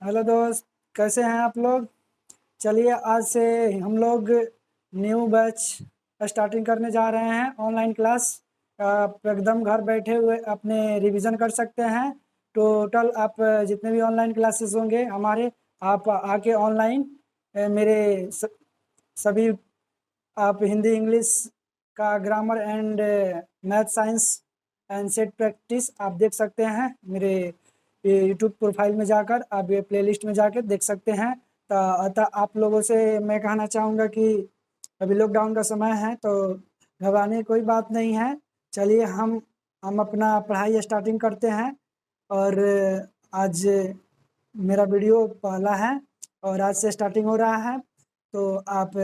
Hello दोस्त, कैसे हैं आप लोग। चलिए आज से हम लोग न्यू बैच स्टार्टिंग करने जा रहे हैं। ऑनलाइन क्लास आप एकदम घर बैठे हुए अपने रिवीजन कर सकते हैं। टोटल आप जितने भी ऑनलाइन क्लासेस होंगे हमारे, आप आके ऑनलाइन मेरे सभी आप हिंदी इंग्लिश का grammar and math science and set practice आप देख सकते हैं। मेरे यूट्यूब प्रोफाइल में जाकर आप ये प्लेलिस्ट में जाकर देख सकते हैं। तो अतः आप लोगों से मैं कहना चाहूँगा कि अभी लॉकडाउन का समय है तो घबराने की कोई बात नहीं है। चलिए हम अपना पढ़ाई स्टार्टिंग करते हैं। और आज मेरा वीडियो पहला है और आज से स्टार्टिंग हो रहा है। तो आप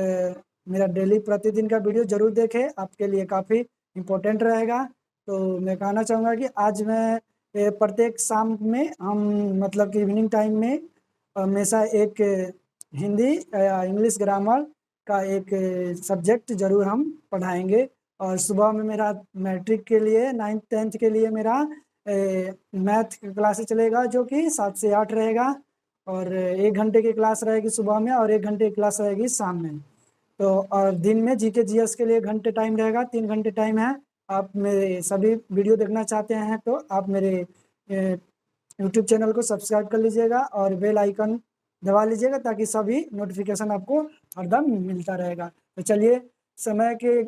मेरा डेली प्रतिदिन का वीडियो ज़रूर देखें, आपके लिए काफ़ी इम्पोर्टेंट रहेगा। तो मैं कहना चाहूँगा कि आज मैं प्रत्येक शाम में हम मतलब कि इवनिंग टाइम में हमेशा एक हिंदी या इंग्लिश ग्रामर का एक सब्जेक्ट ज़रूर हम पढ़ाएंगे। और सुबह में मेरा मैट्रिक के लिए 9th-10th के लिए मेरा मैथ क्लासेस चलेगा जो कि 7 से 8 रहेगा। और 1 घंटे की क्लास रहेगी सुबह में और 1 घंटे की क्लास रहेगी शाम में। तो और दिन में जीके जीएस के लिए 1 घंटे टाइम रहेगा, 3 घंटे टाइम है। आप मेरे सभी वीडियो देखना चाहते हैं तो आप मेरे यूट्यूब चैनल को सब्सक्राइब कर लीजिएगा और बेल आइकन दबा लीजिएगा ताकि सभी नोटिफिकेशन आपको हरदम मिलता रहेगा। तो चलिए समय के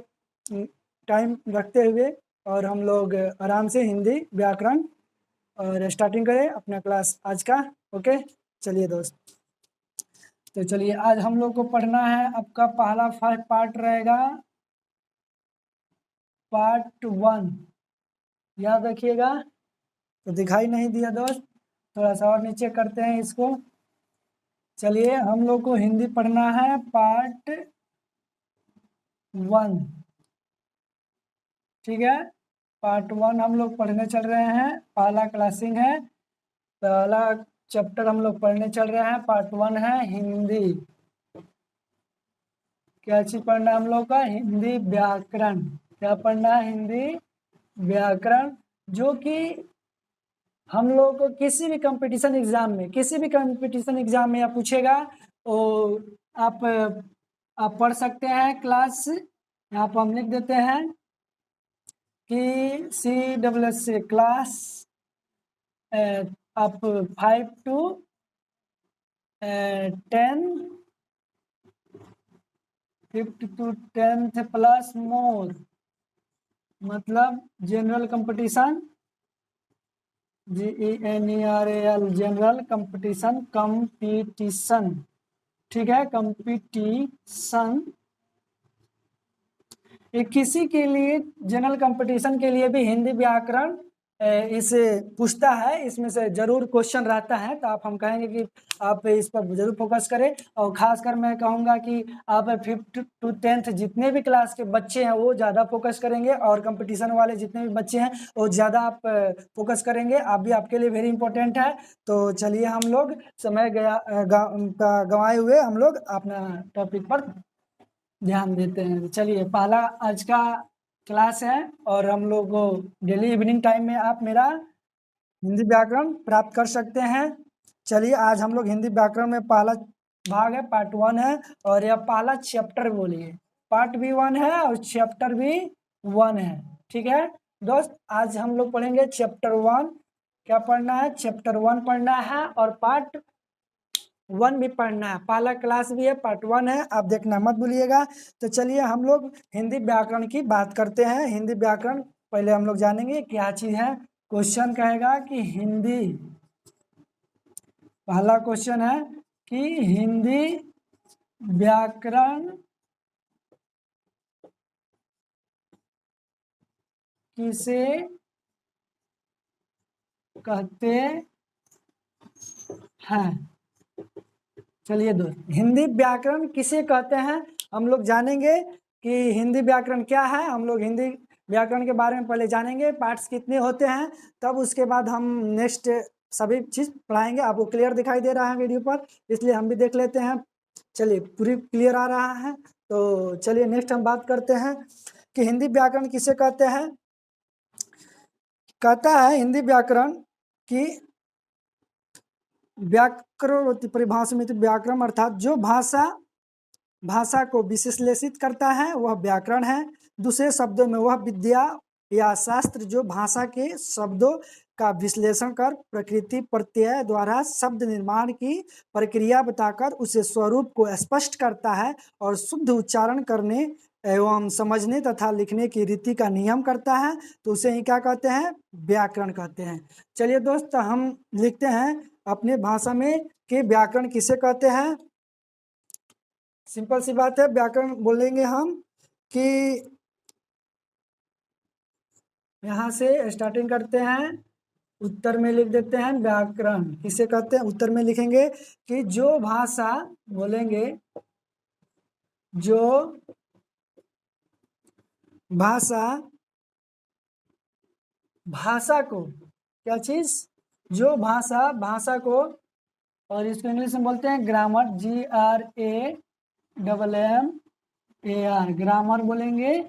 टाइम रखते हुए और हम लोग आराम से हिंदी व्याकरण और स्टार्टिंग करें अपना क्लास आज का। ओके चलिए दोस्त, तो चलिए आज हम लोग को पढ़ना है। आपका पहला फर्स्ट पार्ट रहेगा पार्ट 1, याद रखिएगा। तो दिखाई नहीं दिया दोस्त, थोड़ा सा और नीचे करते हैं इसको। चलिए हम लोग को हिंदी पढ़ना है पार्ट 1, ठीक है। पार्ट 1 हम लोग पढ़ने चल रहे हैं, पहला क्लासिंग है, पहला चैप्टर हम लोग पढ़ने चल रहे हैं। पार्ट 1 है हिंदी। क्या चीज पढ़ना है हम लोग का? हिंदी व्याकरण। क्या पढ़ना है? हिंदी व्याकरण, जो कि हम लोग को किसी भी कंपटीशन एग्जाम में या पूछेगा तो आप पढ़ सकते हैं। क्लास यहाँ पर हम लिख देते हैं कि CSS क्लास आप 5 to 10, 5th to 10th plus मोर, मतलब general competition, GENERAL general competition, ठीक है। कंपटीशन किसी के लिए जनरल कंपटीशन के लिए भी हिंदी व्याकरण इसे पूछता है, इसमें से जरूर क्वेश्चन रहता है। तो हम कहेंगे कि आप इस पर जरूर फोकस करें। और खासकर मैं कहूँगा कि आप 5th to 10th जितने भी क्लास के बच्चे हैं वो ज़्यादा फोकस करेंगे और कंपटीशन वाले जितने भी बच्चे हैं वो ज़्यादा आप फोकस करेंगे। आप भी, आपके लिए वेरी इंपॉर्टेंट है। तो चलिए हम लोग समय गंवाए हुए हम लोग अपना टॉपिक पर ध्यान देते हैं। चलिए पहला आज का क्लास है और हम लोग को डेली इवनिंग टाइम में आप मेरा हिंदी व्याकरण प्राप्त कर सकते हैं। चलिए आज हम लोग हिंदी व्याकरण में पहला भाग है, पार्ट 1 है और यह पहला चैप्टर बोलिए। पार्ट भी 1 है और चैप्टर भी 1 है, ठीक है दोस्त। आज हम लोग पढ़ेंगे चैप्टर 1। क्या पढ़ना है? चैप्टर 1 पढ़ना है और पार्ट 1 भी पढ़ना है। पहला क्लास भी है, पार्ट 1 है, आप देखना मत भूलिएगा। तो चलिए हम लोग हिंदी व्याकरण की बात करते हैं। हिंदी व्याकरण पहले हम लोग जानेंगे क्या चीज है। क्वेश्चन कहेगा कि हिंदी, पहला क्वेश्चन है कि हिंदी व्याकरण किसे कहते हैं। चलिए दोस्त, हिंदी व्याकरण किसे कहते हैं हम लोग जानेंगे कि हिंदी व्याकरण क्या है। हम लोग हिंदी व्याकरण के बारे में पहले जानेंगे, पार्ट्स कितने होते हैं, तब उसके बाद हम नेक्स्ट सभी चीज़ पढ़ाएंगे। आपको क्लियर दिखाई दे रहा है वीडियो पर, इसलिए हम भी देख लेते हैं। चलिए पूरी क्लियर आ रहा है तो चलिए नेक्स्ट हम बात करते हैं कि हिंदी व्याकरण किसे कहते हैं। कहता है हिंदी व्याकरण कि व्याकरण परिभाषा में, तो व्याकरण अर्थात जो भाषा को विश्लेषित करता है वह व्याकरण है। दूसरे शब्दों में वह विद्या या शास्त्र जो भाषा के शब्दों का विश्लेषण कर प्रकृति प्रत्यय द्वारा शब्द निर्माण की प्रक्रिया बताकर उसे स्वरूप को स्पष्ट करता है और शुद्ध उच्चारण करने एवं समझने तथा लिखने की रीति का नियम करता है, तो उसे ही क्या कहते हैं, व्याकरण कहते हैं। चलिए दोस्त, हम लिखते हैं अपने भाषा में कि व्याकरण किसे कहते हैं। सिंपल सी बात है, व्याकरण बोलेंगे हम कि यहाँ से स्टार्टिंग करते हैं, उत्तर में लिख देते हैं व्याकरण किसे कहते हैं। उत्तर में लिखेंगे कि जो भाषा, बोलेंगे जो भाषा को, क्या चीज, जो भाषा को, और इसको इंग्लिश में बोलते हैं ग्रामर, GRAMMAR, ग्रामर बोलेंगे।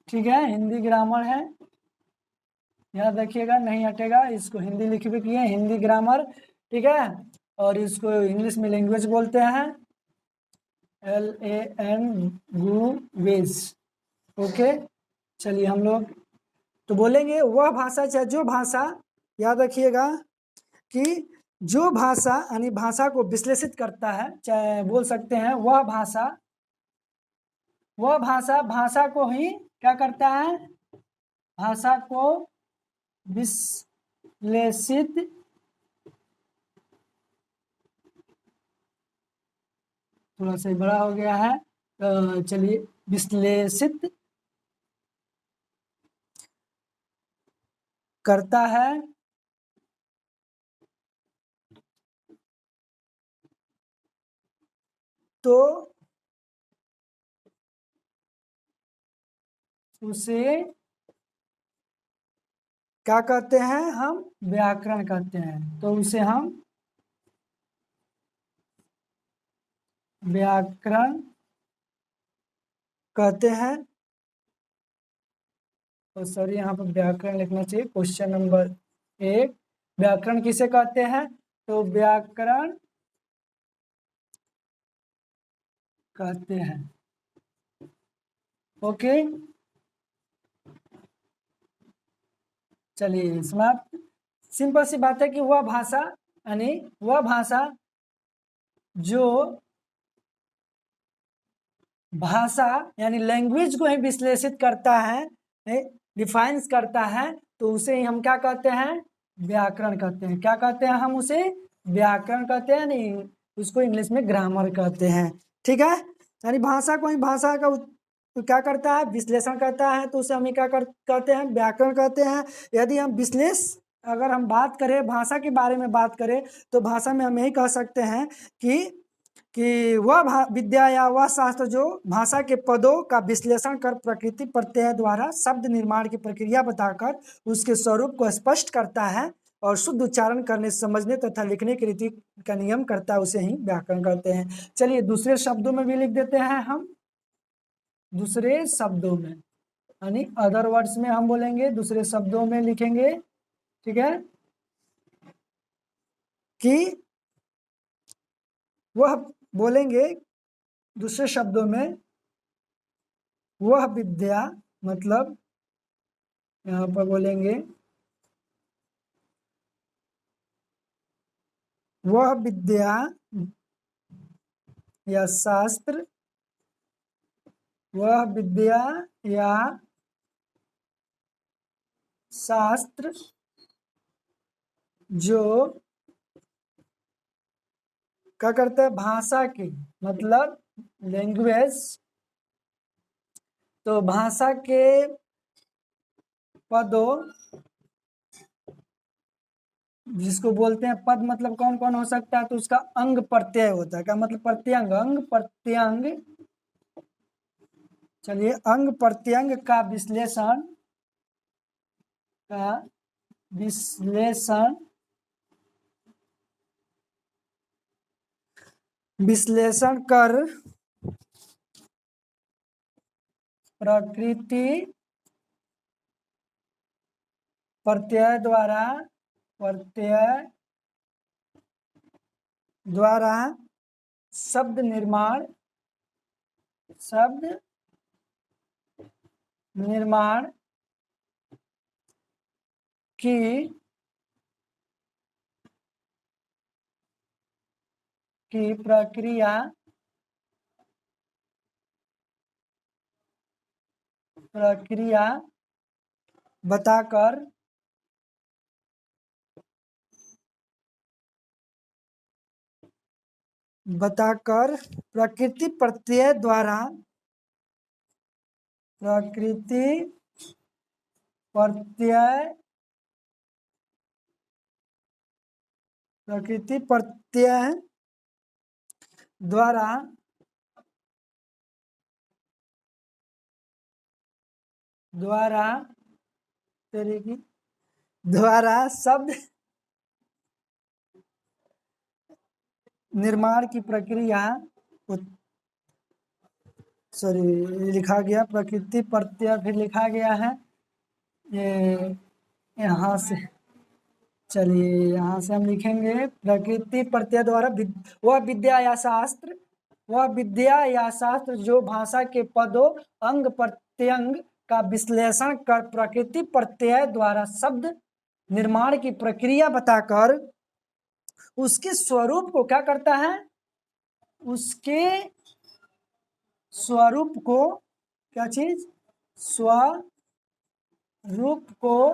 ठीक है, हिंदी ग्रामर है, याद रखिएगा, नहीं हटेगा, इसको हिंदी लिख भी किए, हिंदी ग्रामर। ठीक है, और इसको इंग्लिश में लैंग्वेज बोलते हैं, LANGUAGE। ओके, चलिए हम लोग तो बोलेंगे वह भाषा, चाहे जो भाषा, याद रखिएगा कि जो भाषा यानी भाषा को विश्लेषित करता है, चाहे बोल सकते हैं वह भाषा को ही क्या करता है, भाषा को विश्लेषित थोड़ा सा बड़ा हो गया है, चलिए, विश्लेषित करता है तो उसे क्या कहते हैं, हम व्याकरण कहते हैं। तो उसे हम व्याकरण कहते हैं। तो सॉरी, यहाँ पर व्याकरण लिखना चाहिए, क्वेश्चन नंबर 1, व्याकरण किसे कहते हैं, तो व्याकरण कहते हैं। ओके, चलिए समाप्त। सिंपल सी बात है कि वह भाषा यानी वह भाषा जो भाषा यानी लैंग्वेज को ही विश्लेषित करता है, डिफाइंस करता है, तो उसे ही हम क्या कहते हैं, व्याकरण कहते हैं। क्या कहते हैं हम उसे, व्याकरण कहते हैं, नहीं उसको इंग्लिश में ग्रामर कहते हैं। ठीक है, यानी भाषा को ही भाषा का तो क्या करता है, विश्लेषण करता है, तो उसे हम क्या कहते हैं, व्याकरण कहते हैं। यदि हम अगर हम बात करें भाषा के बारे में बात करें, तो भाषा में हम यही कह सकते हैं कि वह विद्या या वह शास्त्र जो भाषा के पदों का विश्लेषण कर प्रकृति प्रत्यय द्वारा शब्द निर्माण की प्रक्रिया बताकर उसके स्वरूप को स्पष्ट करता है और शुद्ध उच्चारण करने, समझने तथा लिखने की रीति का नियम करता है, उसे ही व्याकरण कहते हैं। चलिए दूसरे शब्दों में भी लिख देते हैं हम, दूसरे शब्दों में यानी अदर वर्ड्स में हम बोलेंगे, दूसरे शब्दों में लिखेंगे। ठीक है, कि वह बोलेंगे दूसरे शब्दों में वह विद्या, मतलब यहाँ पर बोलेंगे वह विद्या या शास्त्र, वह विद्या या शास्त्र जो क्या करता है, भाषा के, मतलब लैंग्वेज, तो भाषा के पदों, जिसको बोलते हैं पद, मतलब कौन कौन हो सकता है, तो उसका अंग प्रत्यय होता है। क्या मतलब, प्रत्यंग, अंग प्रत्यंग। चलिए, अंग प्रत्यंग का विश्लेषण कर प्रकृति प्रत्यय द्वारा शब्द निर्माण की प्रक्रिया बताकर प्रकृति प्रत्यय द्वारा द्वारा शब्द निर्माण की प्रक्रिया लिखा गया प्रकृति प्रत्यय, फिर लिखा गया है ये यहाँ से। चलिए यहाँ से हम लिखेंगे प्रकृति प्रत्यय द्वारा वह विद्या या शास्त्र जो भाषा के पदों अंग प्रत्यंग का विश्लेषण कर प्रकृति प्रत्यय द्वारा शब्द निर्माण की प्रक्रिया बताकर उसके स्वरूप को क्या करता है, उसके स्वरूप को क्या चीज, स्वरूप को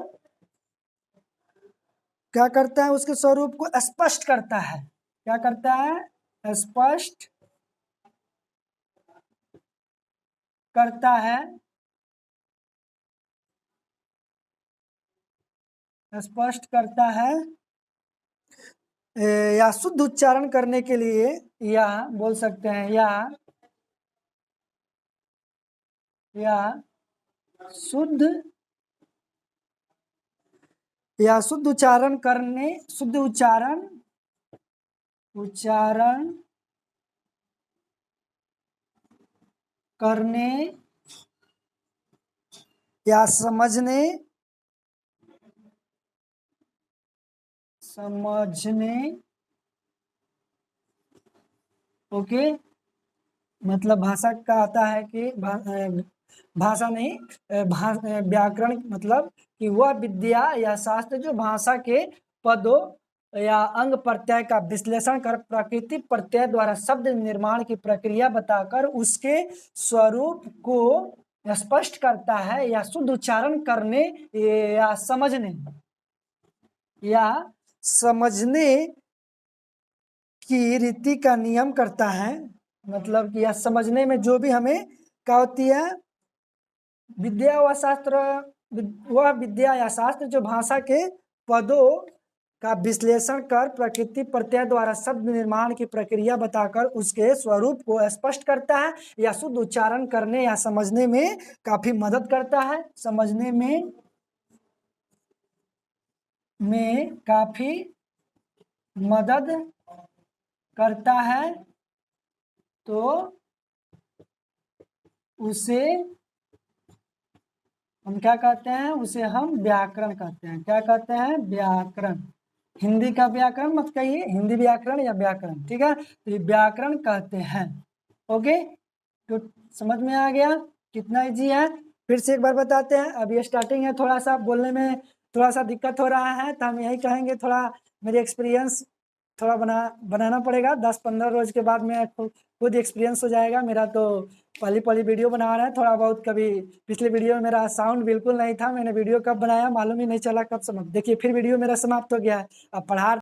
क्या करता है, उसके स्वरूप को स्पष्ट करता है। क्या करता है, स्पष्ट करता है, स्पष्ट करता है या शुद्ध उच्चारण करने के लिए, या बोल सकते हैं या शुद्ध उच्चारण करने या समझने ओके। मतलब भाषा का आता है कि भाषा नहीं, व्याकरण, मतलब कि वह विद्या या शास्त्र जो भाषा के पदों या अंग प्रत्यय का विश्लेषण कर प्रकृति प्रत्यय द्वारा शब्द निर्माण की प्रक्रिया बताकर उसके स्वरूप को स्पष्ट करता है या शुद्ध उच्चारण करने या समझने की रीति का नियम करता है। मतलब कि यह समझने में जो भी हमें क्या होती है, विद्या व शास्त्र, वह विद्या या शास्त्र जो भाषा के पदों का विश्लेषण कर प्रकृति प्रत्यय द्वारा शब्द निर्माण की प्रक्रिया बताकर उसके स्वरूप को स्पष्ट करता है या शुद्ध उच्चारण करने या समझने में काफी मदद करता है, समझने में काफी मदद करता है, तो उसे हम क्या कहते हैं, उसे हम व्याकरण कहते हैं। क्या कहते हैं, व्याकरण। हिंदी का व्याकरण मत कहिए, हिंदी व्याकरण या व्याकरण, ठीक है, तो ये व्याकरण कहते हैं। ओके, तो समझ में आ गया कितना इजी है। फिर से एक बार बताते हैं, अभी स्टार्टिंग है, थोड़ा सा बोलने में थोड़ा सा दिक्कत हो रहा है, तो हम यही कहेंगे थोड़ा मेरे एक्सपीरियंस थोड़ा बनाना पड़ेगा। 10-15 रोज के बाद मैं खुद एक्सपीरियंस हो जाएगा मेरा। तो पहली वीडियो बना रहा है, थोड़ा बहुत, कभी पिछले वीडियो में मेरा साउंड बिल्कुल नहीं था, मैंने वीडियो कब बनाया मालूम ही नहीं चला, कब समाप्त। देखिए फिर वीडियो मेरा समाप्त हो गया है। अब पढ़ा